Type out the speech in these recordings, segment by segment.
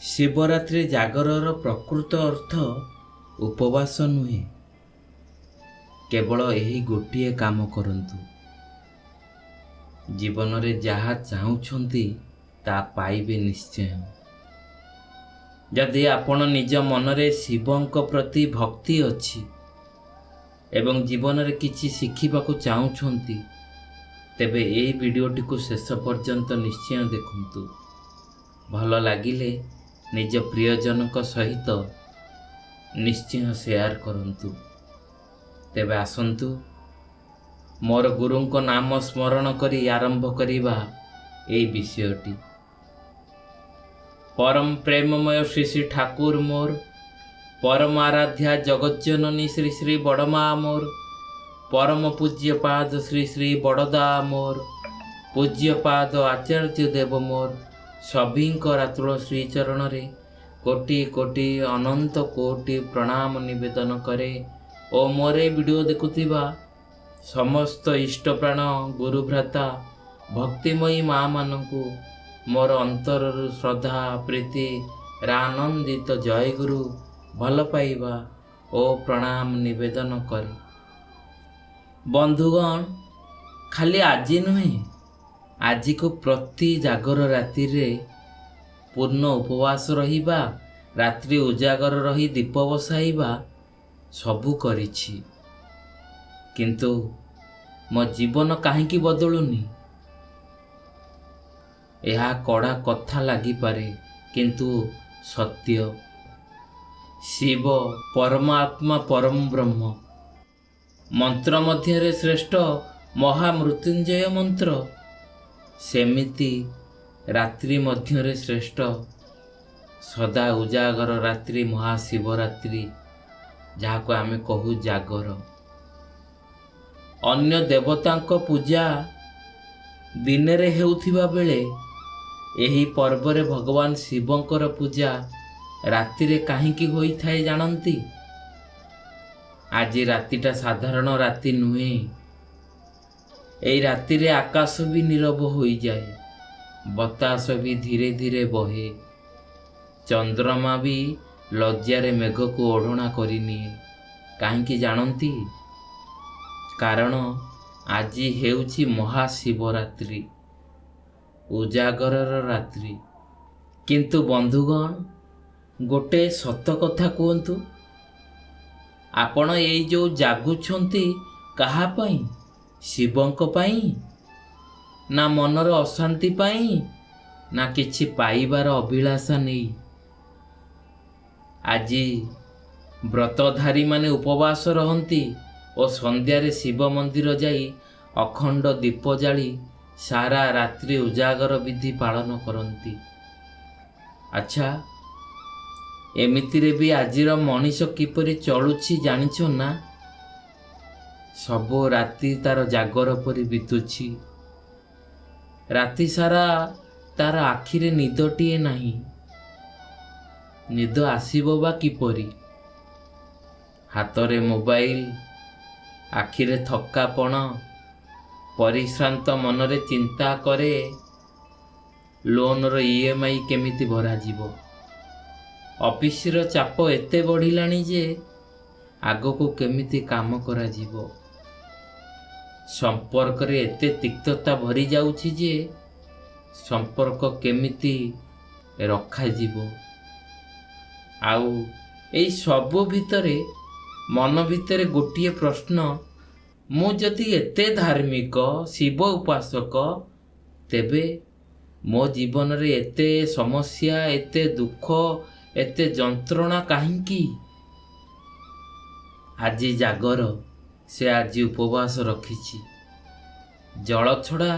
ଶିବରାତ୍ରି ଜାଗରର ପ୍ରକୃତ ଅର୍ଥ ଉପବାସ ନୁହେଁ। କେବଳ ଏହି ଗୋଟିଏ କାମ କରନ୍ତୁ। ଜୀବନରେ ଯାହା ଚାହୁଁଛନ୍ତି ତା ପାଇବେ ନିଶ୍ଚୟ। ଯଦି ଆପଣ ନିଜ ମନରେ ଶିବଙ୍କ ପ୍ରତି ଭକ୍ତି ଅଛି ଏବଂ ଜୀବନରେ କିଛି ଶିଖିବାକୁ ଚାହୁଁଛନ୍ତି, ତେବେ ଏହି ଭିଡ଼ିଓଟିକୁ ଶେଷ ପର୍ଯ୍ୟନ୍ତ ନିଶ୍ଚୟ ଦେଖନ୍ତୁ। ଭଲ ଲାଗିଲେ ନିଜ ପ୍ରିୟଜନଙ୍କ ସହିତ ନିଶ୍ଚୟ ସେୟାର କରନ୍ତୁ। ତେବେ ଆସନ୍ତୁ ମୋର ଗୁରୁଙ୍କ ନାମ ସ୍ମରଣ କରି ଆରମ୍ଭ କରିବା ଏହି ବିଷୟଟି। ପରମ ପ୍ରେମମୟ ଶ୍ରୀ ଶ୍ରୀ ଠାକୁର ମୋର, ପରମ ଆରାଧ୍ୟା ଜଗଜ୍ଜନନୀ ଶ୍ରୀ ଶ୍ରୀ ବଡ଼ମା ମୋର, ପରମ ପୂଜ୍ୟ ପାଦ ଶ୍ରୀ ଶ୍ରୀ ବଡ଼ଦା ମୋର, ପୂଜ୍ୟ ପାଦ ଆଚାର୍ଯ୍ୟ ଦେବ ମୋର, ସଭିଙ୍କର ଆତୁଳ ଶ୍ରୀଚରଣରେ କୋଟି କୋଟି ଅନନ୍ତ କୋଟି ପ୍ରଣାମ ନିବେଦନ କରେ ଓ ମୋର ଏ ଭିଡ଼ିଓ ଦେଖୁଥିବା ସମସ୍ତ ଇଷ୍ଟପ୍ରାଣ ଗୁରୁଭ୍ରାତା ଭକ୍ତିମୟୀ ମା ମାନଙ୍କୁ ମୋର ଅନ୍ତରରୁ ଶ୍ରଦ୍ଧା ପ୍ରୀତିରେ ଆନନ୍ଦିତ ଜୟଗୁରୁ ଭଲ ପାଇବା ଓ ପ୍ରଣାମ ନିବେଦନ କରେ। ବନ୍ଧୁଗଣ, ଖାଲି ଆଜି ନୁହେଁ, ଆଜିକୁ ପ୍ରତି ଜାଗର ରାତିରେ ପୂର୍ଣ୍ଣ ଉପବାସ ରହିବା, ରାତ୍ରି ଉଜାଗର ରହି ଦୀପ ବସାଇବା ସବୁ କରିଛି, କିନ୍ତୁ ମୋ ଜୀବନ କାହିଁକି ବଦଳୁନି? ଏହା କଡ଼ା କଥା ଲାଗିପାରେ, କିନ୍ତୁ ସତ୍ୟ। ଶିବ ପରମାତ୍ମା ପରମ ବ୍ରହ୍ମ। ମନ୍ତ୍ର ମଧ୍ୟରେ ଶ୍ରେଷ୍ଠ ମହାମୃତ୍ୟୁଞ୍ଜୟ ମନ୍ତ୍ର, ସେମିତି ରାତ୍ରି ମଧ୍ୟରେ ଶ୍ରେଷ୍ଠ ସଦା ଉଜାଗର ରାତ୍ରି ମହାଶିବରାତ୍ରି, ଯାହାକୁ ଆମେ କହୁ ଜାଗର। ଅନ୍ୟ ଦେବତାଙ୍କ ପୂଜା ଦିନରେ ହେଉଥିବା ବେଳେ ଏହି ପର୍ବରେ ଭଗବାନ ଶିବଙ୍କର ପୂଜା ରାତିରେ କାହିଁକି ହୋଇଥାଏ ଜାଣନ୍ତି? ଆଜି ରାତିଟା ସାଧାରଣ ରାତି ନୁହେଁ। ଏହି ରାତିରେ ଆକାଶ ବି ନୀରବ ହୋଇଯାଏ, ବତାସ ବି ଧୀରେ ଧୀରେ ବହେ, ଚନ୍ଦ୍ରମା ବି ଲଜ୍ଜାରେ ମେଘକୁ ଓଢ଼ଣା କରିନିଏ। କାହିଁକି ଜାଣନ୍ତି? କାରଣ ଆଜି ହେଉଛି ମହାଶିବରାତ୍ରି, ଉଜାଗରର ରାତ୍ରି। କିନ୍ତୁ ବନ୍ଧୁଗଣ, ଗୋଟେ ସତ କଥା କୁହନ୍ତୁ, ଆପଣ ଏଇ ଯେଉଁ ଜାଗୁଛନ୍ତି କାହା ପାଇଁ? ଶିବଙ୍କ ପାଇଁ? ନା ମନର ଅଶାନ୍ତି ପାଇଁ? ନା କିଛି ପାଇବାର ଅଭିଳାଷା ନେଇ? ଆଜି ବ୍ରତଧାରୀମାନେ ଉପବାସ ରହନ୍ତି ଓ ସନ୍ଧ୍ୟାରେ ଶିବ ମନ୍ଦିର ଯାଇ ଅଖଣ୍ଡ ଦୀପ ଜାଳି ସାରା ରାତ୍ରି ଉଜାଗର ବିଧି ପାଳନ କରନ୍ତି। ଆଚ୍ଛା, ଏମିତିରେ ବି ଆଜିର ମଣିଷ କିପରି ଚଳୁଛି ଜାଣିଛ ନା? ସବୁ ରାତି ତାର ଜାଗର ପରି ବିତୁଛି। ରାତି ସାରା ତାର ଆଖିରେ ନିଦଟିଏ ନାହିଁ। ନିଦ ଆସିବ ବା କିପରି? ହାତରେ ମୋବାଇଲ, ଆଖିରେ ଥକାପଣ, ପରିଶ୍ରାନ୍ତ ମନରେ ଚିନ୍ତା କରେ ଲୋନର EMI କେମିତି ଭରାଯିବ। ଅଫିସର ଚାପ ଏତେ ବଢ଼ିଲାଣି ଯେ ଆଗକୁ କେମିତି କାମ କରାଯିବ। ସମ୍ପର୍କରେ ଏତେ ତିକ୍ତତା ଭରି ଯାଉଛି ଯେ ସମ୍ପର୍କ କେମିତି ରଖାଯିବ। ଆଉ ଏଇ ସବୁ ଭିତରେ ମନ ଭିତରେ ଗୋଟିଏ ପ୍ରଶ୍ନ, ମୁଁ ଯଦି ଏତେ ଧାର୍ମିକ, ଶିବ ଉପାସକ, ତେବେ ମୋ ଜୀବନରେ ଏତେ ସମସ୍ୟା, ଏତେ ଦୁଃଖ, ଏତେ ଯନ୍ତ୍ରଣା କାହିଁକି? ଆଜି ଜାଗର, ସେ ଆଜି ଉପବାସ ରଖିଛି। ଜଳ ଛଡ଼ା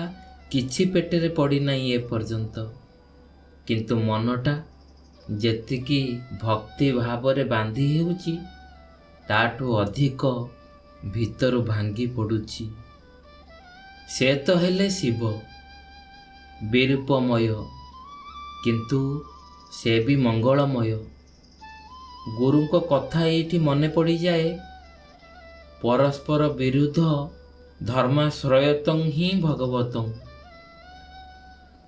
କିଛି ପେଟରେ ପଡ଼ିନାହିଁ ଏପର୍ଯ୍ୟନ୍ତ, କିନ୍ତୁ ମନଟା ଯେତିକି ଭକ୍ତି ଭାବରେ ବାନ୍ଧି ହେଉଛି, ତାଠୁ ଅଧିକ ଭିତରୁ ଭାଙ୍ଗି ପଡ଼ୁଛି। ସେ ତ ହେଲେ ଶିବ, ବିରୂପମୟ, କିନ୍ତୁ ସେ ବି ମଙ୍ଗଳମୟ। ଗୁରୁଙ୍କ କଥା ଏଇଠି ମନେ ପଡ଼ିଯାଏ, ପରସ୍ପର ବିରୁଦ୍ଧ ଧର୍ମାଶ୍ରୟତଂ ହିଁ ଭଗବତଂ,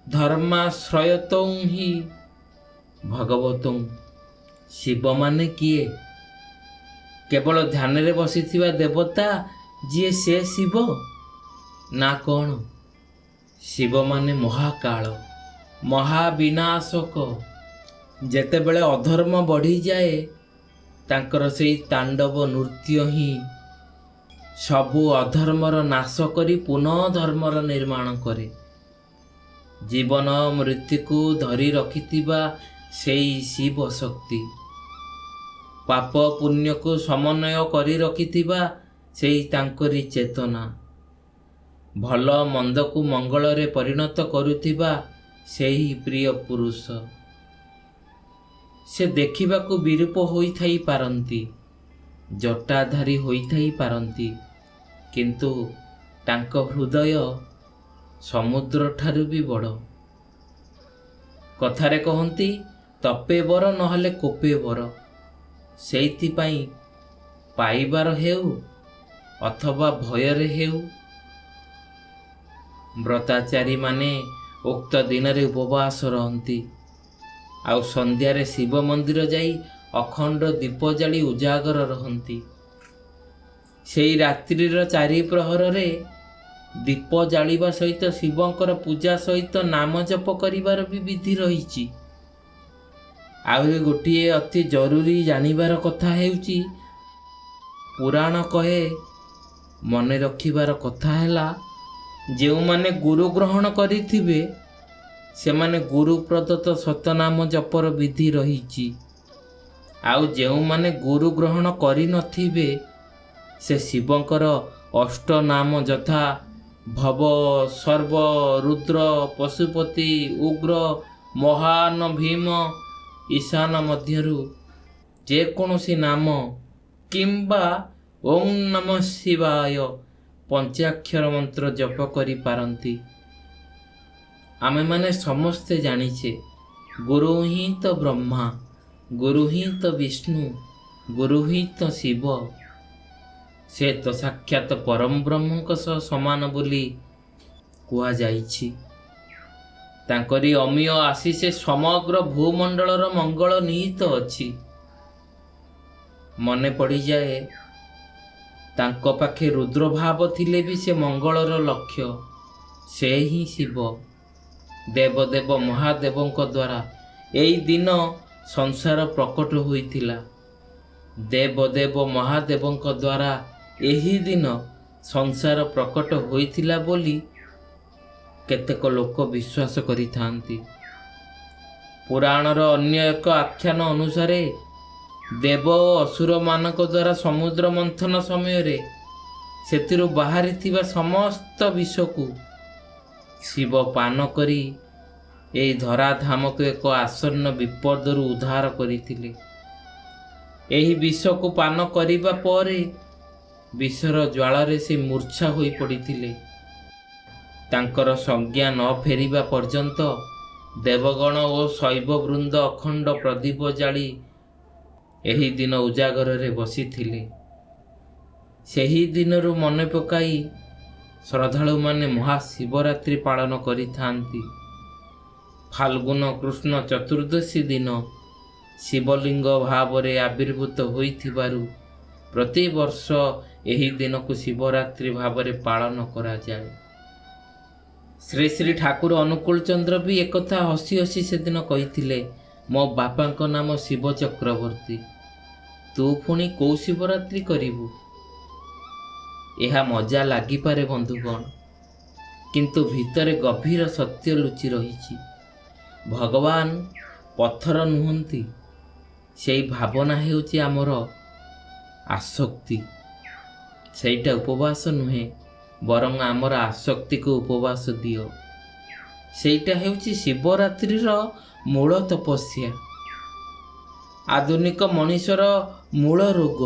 ଧର୍ମାଶ୍ରୟତଂ ହିଁ ଭଗବତଂ ଶିବ ମାନେ କିଏ? କେବଳ ଧ୍ୟାନରେ ବସିଥିବା ଦେବତା ଯିଏ ସେ ଶିବ ନା କ'ଣ? ଶିବ ମାନେ ମହାକାଳ, ମହାବିନାଶକ। ଯେତେବେଳେ ଅଧର୍ମ ବଢ଼ିଯାଏ ତାଙ୍କର ସେଇ ତାଣ୍ଡବ ନୃତ୍ୟ ହିଁ ସବୁ ଅଧର୍ମର ନାଶ କରି ପୁନଃ ଧର୍ମର ନିର୍ମାଣ କରେ। ଜୀବନ ମୃତ୍ୟୁକୁ ଧରି ରଖିଥିବା ସେଇ ଶିବ ଶକ୍ତି, ପାପ ପୁଣ୍ୟକୁ ସମନ୍ୱୟ କରି ରଖିଥିବା ସେଇ ତାଙ୍କରି ଚେତନା, ଭଲ ମନ୍ଦକୁ ମଙ୍ଗଳରେ ପରିଣତ କରୁଥିବା ସେହି ପ୍ରିୟ ପୁରୁଷ। ସେ ଦେଖିବାକୁ ବିରୂପ ହୋଇଥାଇ ପାରନ୍ତି, ଜଟାଧାରୀ ହୋଇଥାଇ ପାରନ୍ତି, କିନ୍ତୁ ତାଙ୍କ ହୃଦୟ ସମୁଦ୍ରଠାରୁ ବି ବଡ଼। କଥାରେ କହନ୍ତି ତପେ ବର ନହେଲେ କୋପେ ବର। ସେଇଥିପାଇଁ ପାଇବାର ହେଉ ଅଥବା ଭୟରେ ହେଉ, ବ୍ରତାଚାରୀମାନେ ଉକ୍ତ ଦିନରେ ଉପବାସ ରହନ୍ତି ଆଉ ସନ୍ଧ୍ୟାରେ ଶିବ ମନ୍ଦିର ଯାଇ ଅଖଣ୍ଡ ଦୀପ ଜାଳି ଉଜାଗର ରହନ୍ତି। ସେଇ ରାତ୍ରିର 4 ପ୍ରହରରେ ଦୀପ ଜାଳିବା ସହିତ ଶିବଙ୍କର ପୂଜା ସହିତ ନାମ ଜପ କରିବାର ବି ବିଧି ରହିଛି। ଆହୁରି ଗୋଟିଏ ଅତି ଜରୁରୀ ଜାଣିବାର କଥା ହେଉଛି, ପୁରାଣ କହେ, ମନେ ରଖିବାର କଥା ହେଲା, ଯେଉଁମାନେ ଗୁରୁ ଗ୍ରହଣ କରିଥିବେ ସେମାନେ ଗୁରୁ ପ୍ରଦତ୍ତ ସତନାମ ଜପର ବିଧି ରହିଛି। ଆଉ ଯେଉଁମାନେ ଗୁରୁ ଗ୍ରହଣ କରିନଥିବେ ସେ ଶିବଙ୍କର ଅଷ୍ଟନାମ ଯଥା ଭବ, ସର୍ବ, ରୁଦ୍ର, ପଶୁପତି, ଉଗ୍ର, ମହାନ, ଭୀମ, ଈଶାନ ମଧ୍ୟରୁ ଯେକୌଣସି ନାମ କିମ୍ବା ଓಂ ନମଃ ଶିବାୟ ପଞ୍ଚାକ୍ଷର ମନ୍ତ୍ର ଜପ କରିପାରନ୍ତି। ଆମେମାନେ ସମସ୍ତେ ଜାଣିଛେ ଗୁରୁ ହିଁ ତ ବ୍ରହ୍ମା, ଗୁରୁ ହିଁ ତ ବିଷ୍ଣୁ, ଗୁରୁ ହିଁ ତ ଶିବ। ସେ ତ ସାକ୍ଷାତ ପରମ ବ୍ରହ୍ମଙ୍କ ସହ ସମାନ ବୋଲି କୁହାଯାଇଛି। ତାଙ୍କରି ଅମୀୟ ଆଶିଷେ ସମଗ୍ର ଭୂମଣ୍ଡଳର ମଙ୍ଗଳ ନିହିତ ଅଛି। ମନେ ପଡ଼ିଯାଏ ତାଙ୍କ ପାଖେ ରୁଦ୍ରଭାବ ଥିଲେ ବି ସେ ମଙ୍ଗଳର ଲକ୍ଷ୍ୟ। ସେ ହିଁ ଶିବ। ଦେବଦେବ ମହାଦେବଙ୍କ ଦ୍ୱାରା ଏଇ ଦିନ ସଂସାର ପ୍ରକଟ ହୋଇଥିଲା। ଦେବଦେବ ମହାଦେବଙ୍କ ଦ୍ୱାରା ଏହି ଦିନ ସଂସାର ପ୍ରକଟ ହୋଇଥିଲା ବୋଲି କେତେକ ଲୋକ ବିଶ୍ୱାସ କରିଥାନ୍ତି। ପୁରାଣର ଅନ୍ୟ ଏକ ଆଖ୍ୟାନ ଅନୁସାରେ ଦେବ ଓ ଅସୁରମାନଙ୍କ ଦ୍ୱାରା ସମୁଦ୍ର ମନ୍ଥନ ସମୟରେ ସେଥିରୁ ବାହାରିଥିବା ସମସ୍ତ ବିଷକୁ ଶିବ ପାନ କରି ଏହି ଧରାଧାମକୁ ଏକ ଆସନ୍ନ ବିପଦରୁ ଉଦ୍ଧାର କରିଥିଲେ। ଏହି ବିଷକୁ ପାନ କରିବା ପରେ ବିଷର ଜ୍ୱାଳାରେ ସେ ମୂର୍ଚ୍ଛା ହୋଇ ପଡ଼ିଥିଲେ। ତାଙ୍କର ସଂଜ୍ଞା ନ ଫେରିବା ପର୍ଯ୍ୟନ୍ତ ଦେବଗଣ ଓ ଶୈବବୃନ୍ଦ ଅଖଣ୍ଡ ପ୍ରଦୀପ ଜାଳି ଏହି ଦିନ ଉଜାଗରରେ ବସିଥିଲେ। ସେହି ଦିନରୁ ମନେ ପକାଇ ଶ୍ରଦ୍ଧାଳୁମାନେ ମହାଶିବରାତ୍ରି ପାଳନ କରିଥାନ୍ତି। ଫାଲ୍ଗୁନ କୃଷ୍ଣ ଚତୁର୍ଦ୍ଦଶୀ ଦିନ ଶିବଲିଙ୍ଗ ଭାବରେ ଆବିର୍ଭୂତ ହୋଇଥିବାରୁ ପ୍ରତିବର୍ଷ ଏହି ଦିନକୁ ଶିବରାତ୍ରି ଭାବରେ ପାଳନ କରାଯାଏ। ଶ୍ରୀ ଶ୍ରୀ ଠାକୁର ଅନୁକୂଳ ଚନ୍ଦ୍ର ବି ଏକଥା ହସି ହସି ସେଦିନ କହିଥିଲେ, ମୋ ବାପାଙ୍କ ନାମ ଶିବ ଚକ୍ରବର୍ତ୍ତୀ, ତୁ ପୁଣି କୋଉ ଶିବରାତ୍ରି କରିବୁ? ଏହା ମଜା ଲାଗିପାରେ ବନ୍ଧୁଗଣ, କିନ୍ତୁ ଭିତରେ ଗଭୀର ସତ୍ୟ ଲୁଚି ରହିଛି। ଭଗବାନ ପଥର ନୁହନ୍ତି, ସେଇ ଭାବନା ହେଉଛି ଆମର ଆସକ୍ତି। ସେଇଟା ଉପବାସ ନୁହେଁ, ବରଂ ଆମର ଆସକ୍ତିକୁ ଉପବାସ ଦିଅ। ସେଇଟା ହେଉଛି ଶିବରାତ୍ରିର ମୂଳ ତପସ୍ୟା। ଆଧୁନିକ ମଣିଷର ମୂଳ ରୋଗ।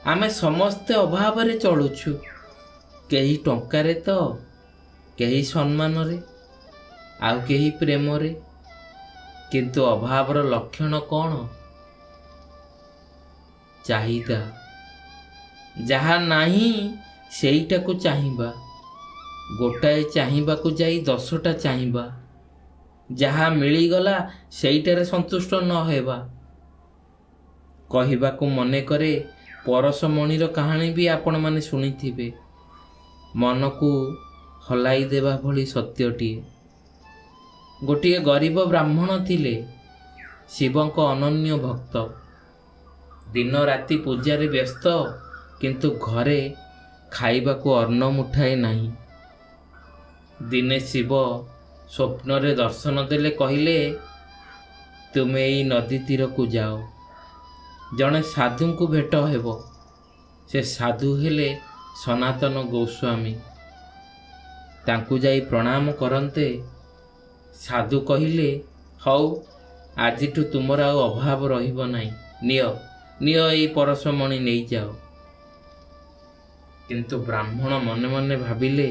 ଆମେ ସମସ୍ତେ ଅଭାବରେ ଚଳୁଛୁ, କେହି ଟଙ୍କାରେ ତ, କେହି ସମ୍ମାନରେ, ଆଉ କେହି ପ୍ରେମରେ। କିନ୍ତୁ ଅଭାବର ଲକ୍ଷଣ କ'ଣ? ଚାହିଦା। ଯାହା ନାହିଁ ସେଇଟାକୁ ଚାହିଁବା, ଗୋଟାଏ ଚାହିଁବାକୁ ଯାଇ 10ଟା ଚାହିଁବା, ଯାହା ମିଳିଗଲା ସେଇଟାରେ ସନ୍ତୁଷ୍ଟ ନ ହେବା। କହିବାକୁ ମନେକରେ ପରଶମଣିର କାହାଣୀ ବି ଆପଣମାନେ ଶୁଣିଥିବେ। ମନକୁ ହଲାଇ ଦେବା ଭଳି ସତ୍ୟଟିଏ। ଗୋଟିଏ ଗରିବ ବ୍ରାହ୍ମଣ ଥିଲେ, ଶିବଙ୍କ ଅନନ୍ୟ ଭକ୍ତ। ଦିନ ରାତି ପୂଜାରେ ବ୍ୟସ୍ତ, କିନ୍ତୁ ଘରେ ଖାଇବାକୁ ଅନ୍ନ ମୁଠାଏ ନାହିଁ। ଦିନେ ଶିବ ସ୍ୱପ୍ନରେ ଦର୍ଶନ ଦେଲେ, କହିଲେ, ତୁମେ ଏଇ ନଦୀ ତୀରକୁ ଯାଅ, ଜଣେ ସାଧୁଙ୍କୁ ଭେଟ ହେବ। ସେ ସାଧୁ ହେଲେ ସନାତନ ଗୋସ୍ୱାମୀ। ତାଙ୍କୁ ଯାଇ ପ୍ରଣାମ କରନ୍ତେ। ସାଧୁ କହିଲେ, ହଉ, ଆଜିଠୁ ତୁମର ଆଉ ଅଭାବ ରହିବ ନାହିଁ। ନିଅ ଏଇ ପରଶମଣି ନେଇଯାଅ। କିନ୍ତୁ ବ୍ରାହ୍ମଣ ମନେ ମନେ ଭାବିଲେ,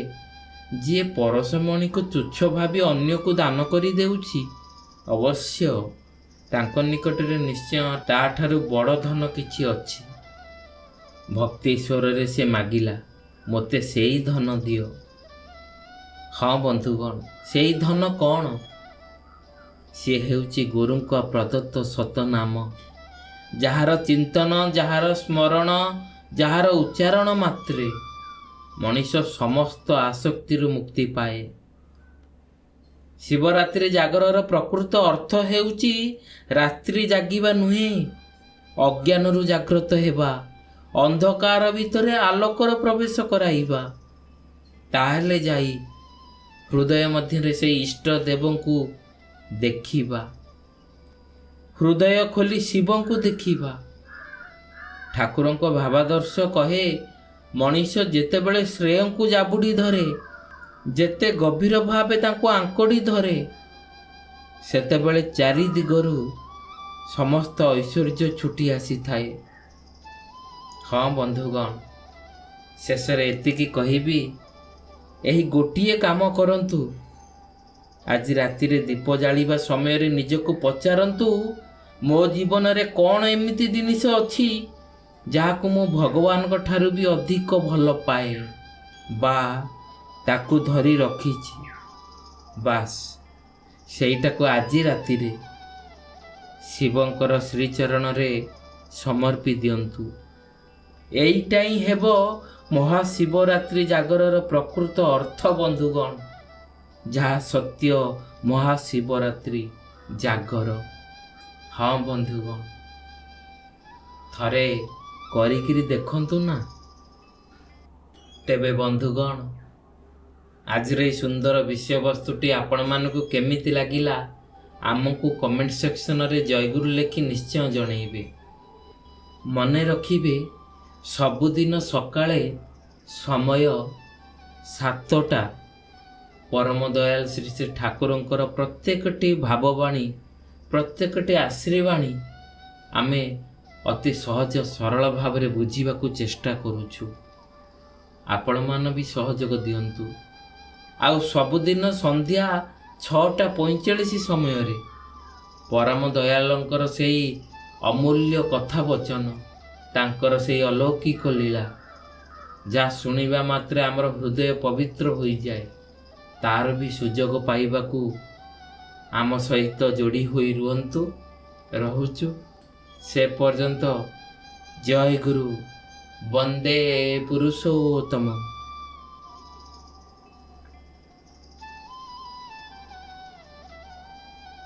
ଯିଏ ପରଶମଣିକୁ ତୁଚ୍ଛ ଭାବି ଅନ୍ୟକୁ ଦାନ କରି ଦେଉଛି, ଅବଶ୍ୟ ତାଙ୍କ ନିକଟରେ ନିଶ୍ଚୟ ତାଠାରୁ ବଡ଼ ଧନ କିଛି ଅଛି। ଭକ୍ତି ସ୍ୱରରେ ସେ ମାଗିଲା, ମୋତେ ସେଇ ଧନ ଦିଅ। ହଁ ବନ୍ଧୁଗଣ, ସେଇ ଧନ କ'ଣ? ସିଏ ହେଉଛି ଗୁରୁଙ୍କ ପ୍ରଦତ୍ତ ସତନାମ, ଯାହାର ଚିନ୍ତନ, ଯାହାର ସ୍ମରଣ, ଯାହାର ଉଚ୍ଚାରଣ ମାତ୍ରେ ମଣିଷ ସମସ୍ତ ଆସକ୍ତିରୁ ମୁକ୍ତି ପାଏ। ଶିବରାତ୍ରି ଜାଗରର ପ୍ରକୃତ ଅର୍ଥ ହେଉଛି ରାତ୍ରି ଜାଗିବା ନୁହେଁ, ଅଜ୍ଞାନରୁ ଜାଗ୍ରତ ହେବା, ଅନ୍ଧକାର ଭିତରେ ଆଲୋକର ପ୍ରବେଶ କରାଇବା। ତାହେଲେ ଯାଇ ହୃଦୟ ମଧ୍ୟରେ ସେଇ ଇଷ୍ଟ ଦେବଙ୍କୁ ଦେଖିବା, ହୃଦୟ ଖୋଲି ଶିବଙ୍କୁ ଦେଖିବା। ଠାକୁରଙ୍କ ଭାବାଦର୍ଶ କହେ, ମଣିଷ ଯେତେବେଳେ ଶ୍ରେୟଙ୍କୁ ଜାବୁଡ଼ି ଧରେ, ଯେତେ ଗଭୀର ଭାବେ ତାଙ୍କୁ ଆଙ୍କଡ଼ି ଧରେ, ସେତେବେଳେ ଚାରି ଦିଗରୁ ସମସ୍ତ ଐଶ୍ୱର୍ଯ୍ୟ ଛୁଟି ଆସିଥାଏ। ହଁ ବନ୍ଧୁଗଣ, ଶେଷରେ ଏତିକି କହିବି, ଏହି ଗୋଟିଏ କାମ କରନ୍ତୁ। ଆଜି ରାତିରେ ଦୀପ ଜାଳିବା ସମୟରେ ନିଜକୁ ପଚାରନ୍ତୁ, ମୋ ଜୀବନରେ କ'ଣ ଏମିତି ଜିନିଷ ଅଛି ଯାହାକୁ ମୁଁ ଭଗବାନଙ୍କ ଠାରୁ ବି ଅଧିକ ଭଲ ପାଏ ବା ତାକୁ ଧରି ରଖିଛି। ବାସ୍ ସେଇଟାକୁ ଆଜି ରାତିରେ ଶିବଙ୍କର ଶ୍ରୀଚରଣରେ ସମର୍ପି ଦିଅନ୍ତୁ। ଏଇଟା ହିଁ ହେବ ମହାଶିବରାତ୍ରି ଜାଗରର ପ୍ରକୃତ ଅର୍ଥ ବନ୍ଧୁଗଣ, ଯାହା ସତ୍ୟ ମହାଶିବରାତ୍ରି ଜାଗର। ହଁ ବନ୍ଧୁଗଣ, ଥରେ କରିକିରି ଦେଖନ୍ତୁ ନା। ତେବେ ବନ୍ଧୁଗଣ, ଆଜିର ଏହି ସୁନ୍ଦର ବିଷୟବସ୍ତୁଟି ଆପଣମାନଙ୍କୁ କେମିତି ଲାଗିଲା ଆମକୁ କମେଣ୍ଟ ସେକ୍ସନରେ ଜୟଗୁରୁ ଲେଖି ନିଶ୍ଚୟ ଜଣେଇବେ। ମନେ ରଖିବେ, ସବୁଦିନ ସକାଳେ ସମୟ 7ଟା ପରମ ଦୟାଳ ଶ୍ରୀ ଶ୍ରୀ ଠାକୁରଙ୍କର ପ୍ରତ୍ୟେକଟି ଭାବବାଣୀ, ପ୍ରତ୍ୟେକଟି ଆଶ୍ରୀବାଣୀ ଆମେ ଅତି ସହଜ ସରଳ ଭାବରେ ବୁଝିବାକୁ ଚେଷ୍ଟା କରୁଛୁ। ଆପଣମାନେ ବି ସହଯୋଗ ଦିଅନ୍ତୁ। ଆଉ ସବୁଦିନ ସନ୍ଧ୍ୟା 6:45 ସମୟରେ ପରମ ଦୟାଳଙ୍କର ସେଇ ଅମୂଲ୍ୟ କଥାବଚନ, ତାଙ୍କର ସେଇ ଅଲୌକିକ ଲୀଳା, ଯାହା ଶୁଣିବା ମାତ୍ରେ ଆମର ହୃଦୟ ପବିତ୍ର ହୋଇଯାଏ, ତାର ବି ସୁଯୋଗ ପାଇବାକୁ ଆମ ସହିତ ଯୋଡ଼ି ହୋଇ ରୁହନ୍ତୁ। ରହୁଛୁ ସେ ପର୍ଯ୍ୟନ୍ତ। ଜୟ ଗୁରୁ, ବନ୍ଦେ ପୁରୁଷୋତ୍ତମ।